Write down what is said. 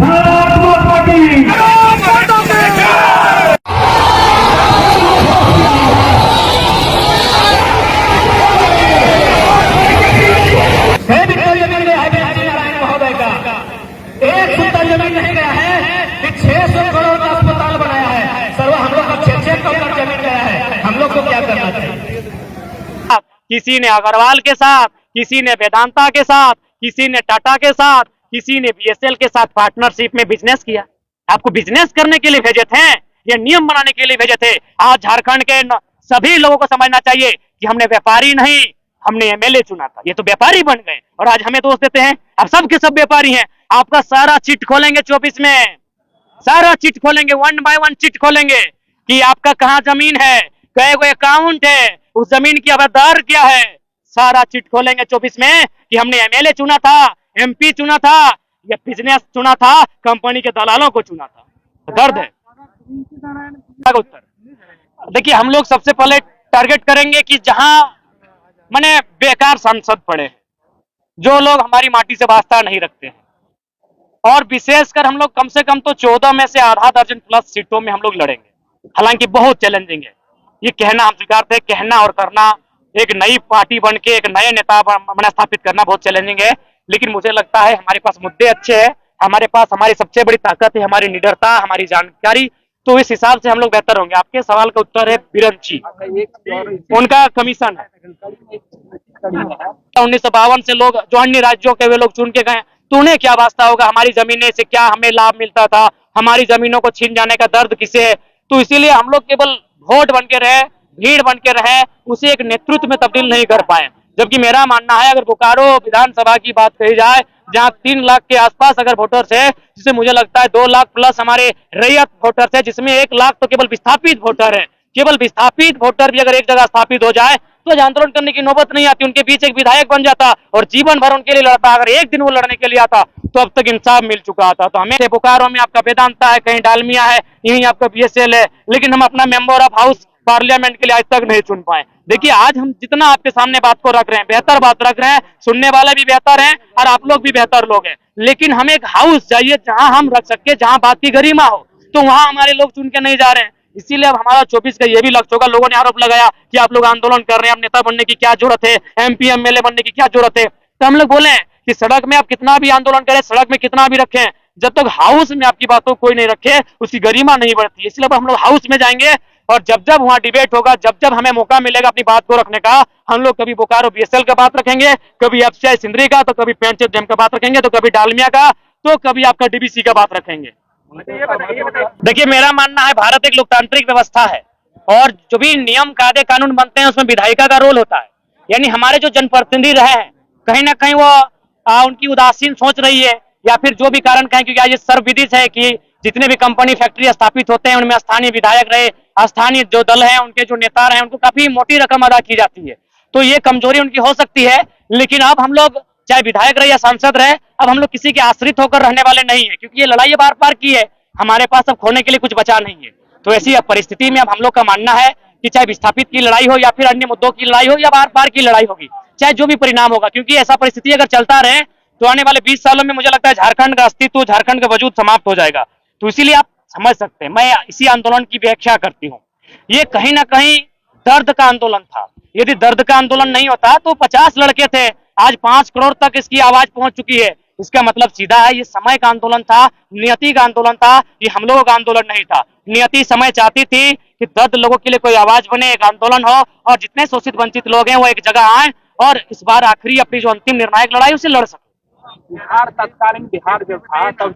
भारत माता की नारायण महोदय का एक फुट जमीन नहीं गया है कि 600 करोड़ का अस्पताल बनाया है। सर्व हम लोग का 6 करोड़ जमीन गया है। हम लोग को क्या करना चाहिए? किसी ने अग्रवाल के साथ, किसी ने वेदांता के साथ, किसी ने टाटा के साथ, किसी ने बीएसएल के साथ पार्टनरशिप में बिजनेस किया। आपको बिजनेस करने के लिए भेजे थे या नियम बनाने के लिए भेजे थे? आज झारखंड के सभी लोगों को समझना चाहिए कि हमने व्यापारी नहीं, हमने एमएलए चुना था। ये तो व्यापारी बन गए और आज हमें दोष देते हैं। अब सब के सब व्यापारी हैं। आपका सारा चिट खोलेंगे 24 में, सारा चिट खोलेंगे, 1 बाय 1 चिट खोलेंगे कि आपका कहाँ जमीन है, कई गो अकाउंट है, उस जमीन की आबदार क्या है। सारा चिट खोलेंगे 24 में कि हमने एमएलए चुना था, एमपी चुना था या बिजनेस चुना था, कंपनी के दलालों को चुना था। तो दर्द है। उत्तर देखिए, हम लोग सबसे पहले टारगेट करेंगे कि जहां माने बेकार सांसद पड़े हैं, जो लोग हमारी माटी से वास्ता नहीं रखते हैं, और विशेषकर हम लोग कम से कम तो 14 में से आधा दर्जन प्लस सीटों में हम लोग लड़ेंगे। हालांकि बहुत चैलेंजिंग है, ये कहना हम स्वीकारते हैं, कहना और करना। एक नई पार्टी बन के एक नए नेता बना स्थापित करना बहुत चैलेंजिंग है, लेकिन मुझे लगता है हमारे पास मुद्दे अच्छे हैं, हमारे पास हमारी सबसे बड़ी ताकत है हमारी निडरता, हमारी जानकारी। तो इस हिसाब से हम लोग बेहतर होंगे। आपके सवाल का उत्तर है बिरंची, उनका कमीशन है। 1952 से लोग जो अन्य राज्यों के वे लोग चुन के गए, तो उन्हें क्या वास्ता होगा हमारी जमीनें से, क्या हमें लाभ मिलता था, हमारी जमीनों को छीन जाने का दर्द किसे है। तो इसीलिए हम लोग केवल वोट बन के रहे, भीड़ बन के रहे, उसे एक नेतृत्व में तब्दील नहीं कर पाए। जबकि मेरा मानना है, अगर बोकारो विधानसभा की बात कही जाए, जहां 3 लाख के आसपास अगर वोटर्स है, जिसे मुझे लगता है 2 लाख प्लस हमारे रैयत वोटर्स है, जिसमें 1 लाख तो केवल विस्थापित वोटर है। केवल विस्थापित वोटर भी अगर एक जगह स्थापित हो जाए तो आंदोलन करने की नौबत नहीं आती। उनके बीच एक विधायक बन जाता और जीवन भर उनके लिए लड़ता। अगर एक दिन वो लड़ने के लिए आता तो अब तक इंसाफ मिल चुका था। तो हमें बोकारो में आपका वेदांता है, कहीं डालमिया है, यहीं आपका बीएसएल है, लेकिन हम अपना मेंबर ऑफ हाउस पार्लियामेंट के लिए आज तक नहीं चुन पाए। देखिए, आज हम जितना आपके सामने बात को रख रहे हैं, बेहतर बात रख रहे हैं, सुनने वाले भी बेहतर हैं और आप लोग भी बेहतर लोग हैं, लेकिन हमें एक हाउस चाहिए जहां हम रख सके, जहां बात की गरिमा हो। तो वहां हमारे लोग चुन के नहीं जा रहे हैं। इसीलिए अब हमारा 24 का ये भी लक्ष्य होगा। लोगों ने आरोप लगाया कि आप लोग आंदोलन कर रहे हैं, अब नेता बनने की क्या जरूरत है, एमपी एमएलए बनने की क्या जरूरत है। तो हम लोग बोले कि सड़क में आप कितना भी आंदोलन करें, सड़क में कितना भी रखें, जब तक हाउस में आपकी बातों को कोई नहीं रखे, उसकी गरिमा नहीं बढ़ती। इसलिए अब हम लोग हाउस में जाएंगे और जब जब वहां डिबेट होगा, जब जब हमें मौका मिलेगा अपनी बात को रखने का, हम लोग कभी बोकारो बीएसएल का बात रखेंगे, कभी एफसीआई सिंदरी का, तो कभी पेंचर डैम का बात रखेंगे, तो कभी डालमिया का, तो कभी आपका डीबीसी का बात रखेंगे। देखिए, मेरा मानना है भारत एक लोकतांत्रिक व्यवस्था है और जो भी नियम कायदे कानून बनते हैं उसमें विधायिका का रोल होता है। यानी हमारे जो जनप्रतिनिधि रहे हैं, कहीं ना कहीं वो उनकी उदासीन सोच रही है या फिर जो भी कारण कहें, क्योंकि आज ये सर्वविदित है कि जितने भी कंपनी फैक्ट्री स्थापित होते हैं उनमें स्थानीय विधायक रहे, स्थानीय जो दल है, उनके जो नेता रहे, उनको काफी मोटी रकम अदा की जाती है। तो ये कमजोरी उनकी हो सकती है, लेकिन अब हम लोग चाहे विधायक रहे या सांसद रहे, अब हम लोग किसी के आश्रित होकर रहने वाले नहीं है, क्योंकि ये लड़ाई बार बार की है, हमारे पास अब खोने के लिए कुछ बचा नहीं है। तो ऐसी परिस्थिति में अब हम लोग का मानना है कि चाहे विस्थापित की लड़ाई हो या फिर अन्य मुद्दों की लड़ाई हो या बार बार की लड़ाई होगी, चाहे जो भी परिणाम होगा, क्योंकि ऐसा परिस्थिति अगर चलता रहे तो आने वाले 20 सालों में मुझे लगता है झारखंड का अस्तित्व, झारखंड का वजूद समाप्त हो जाएगा। तो इसीलिए आप समझ सकते हैं, मैं इसी आंदोलन की व्याख्या करती हूँ। ये कहीं ना कहीं दर्द का आंदोलन था। यदि दर्द का आंदोलन नहीं होता तो 50 लड़के थे, आज 5 करोड़ तक इसकी आवाज पहुंच चुकी है। इसका मतलब सीधा है, ये समय का आंदोलन था, नियति का आंदोलन था, ये हम लोगों का आंदोलन नहीं था। नियति समय चाहती थी कि दर्द लोगों के लिए कोई आवाज बने, एक आंदोलन हो और जितने शोषित वंचित लोग हैं वो एक जगह आए और इस बार आखिरी अपनी जो अंतिम निर्णायक लड़ाई उसे लड़ सके। बिहार तत्कालीन बिहार जो था तब